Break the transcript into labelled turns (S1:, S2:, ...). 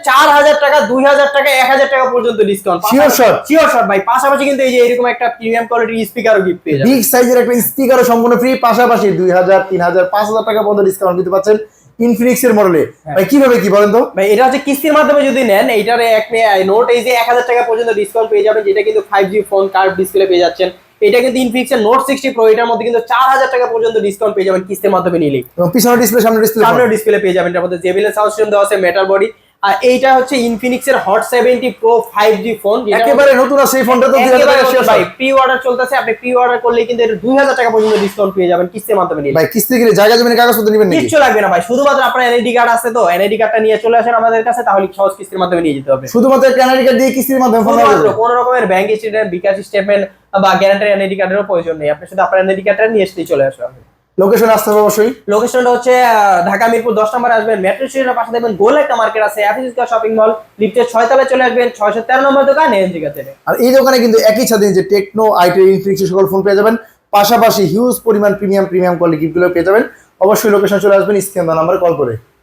S1: 4000 টাকা, 2000 টাকা, 1000 টাকা পর্যন্ত discount.
S2: Sure shot,
S1: sure shot ভাই। পাশাপাশি কিন্তু এই যে এরকম একটা প্রিমিয়াম কোয়ালিটির স্পিকারও গিফট পেয়ে যাবেন।
S2: বিগ সাইজের একটা স্পিকারও সম্পূর্ণ ফ্রি, পাশাপাশি 2000, 3000, 5000 টাকা পর্যন্ত ডিসকাউন্ট দিতে পাচ্ছেন ইনফিনিক্স এর মডেলে। ভাই কিভাবে কি বলেন তো?
S1: ভাই এটা হচ্ছে কিস্তির মাধ্যমে যদি নেন, এইটার আপনি নোট এই যে 1000 টাকা পর্যন্ত ডিসকাউন্ট পেয়ে যাবেন, যেটা কিন্তু 5G ফোন কার্ভ ডিসপ্লে পেয়ে যাচ্ছেন। এটা কিন্তু ইনফিনিক্স এর নোট 60 প্রো, এটার মধ্যে কিন্তু 4000 টাকা পর্যন্ত ডিসকাউন্ট পেয়ে যাবেন কিস্তির মাধ্যমে নিলে।
S2: এবং পিছনের ডিসপ্লে, সামনের ডিসপ্লে,
S1: সামনের ডিসপ্লে পেয়ে যাবেন। এটার মধ্যে JBL সাউন্ড সিস্টেম দেওয়া আছে, মেটাল বডি। আর এইটা হচ্ছে ইনফিনিক্স এর হট 70 প্রো 5G ফোন,
S2: একেবারে নতুন আছে এই ফোনটা তো 2000 টাকা শেষ
S1: ভাই। প্রি অর্ডার চলতেছে, আপনি প্রি অর্ডার করলে কিন্তু এটা 2000 টাকা পর্যন্ত ডিসকাউন্ট পেয়ে যাবেন কিস্তির মাধ্যমে নিলে।
S2: ভাই কিস্তি গেলে জায়গা জমির কাগজপত্র নেবেন নাকি?
S1: কিচ্ছু লাগবে না ভাই, শুধুমাত্র আপনার এনআইডি কার্ড আছে তো, এনআইডি কার্ডটা নিয়ে চলে আসেন আমাদের কাছে, তাহলে সহজ কিস্তির মাধ্যমে নিয়ে যেতে হবে।
S2: শুধুমাত্র একটা এনআইডি কার্ড দিয়ে কিস্তির মাধ্যমে ফোন পাওয়া যাবে?
S1: কোন রকমের ব্যাংক স্টেটমেন্ট, বিকাশ স্টেটমেন্ট বা গ্যারান্টার এনআইডি কার্ডেরও প্রয়োজন নেই। আপনি শুধু আপনার এনআইডি কার্ডটা নিয়ে এসেই চলে আসবেন।
S2: লোকেশন আসতে হবে অবশ্যই।
S1: লোকেশনটা হচ্ছে ঢাকা মিরপুর 10 নম্বরে আসবেন, মেট্রো স্টেশনের পাশে দেখবেন গোল একটা মার্কেট আছে, অ্যাফিসিকা শপিং মল, লিফটের 6 তলায় চলে আসবেন, 613 নম্বর দোকান এনজি কাছে।
S2: আর এই দোকানে কিন্তু একই সাথে যে টেকনো, আইটেল, ইনফিনিক্স সকল ফোন পেয়ে যাবেন, পাশাপাশি হিউজ পরিমাণ প্রিমিয়াম কোয়ালিটি গিফটগুলো পেয়ে যাবেন। অবশ্যই লোকেশন চলে আসবেন স্ক্রিন নাম্বারে কল করে।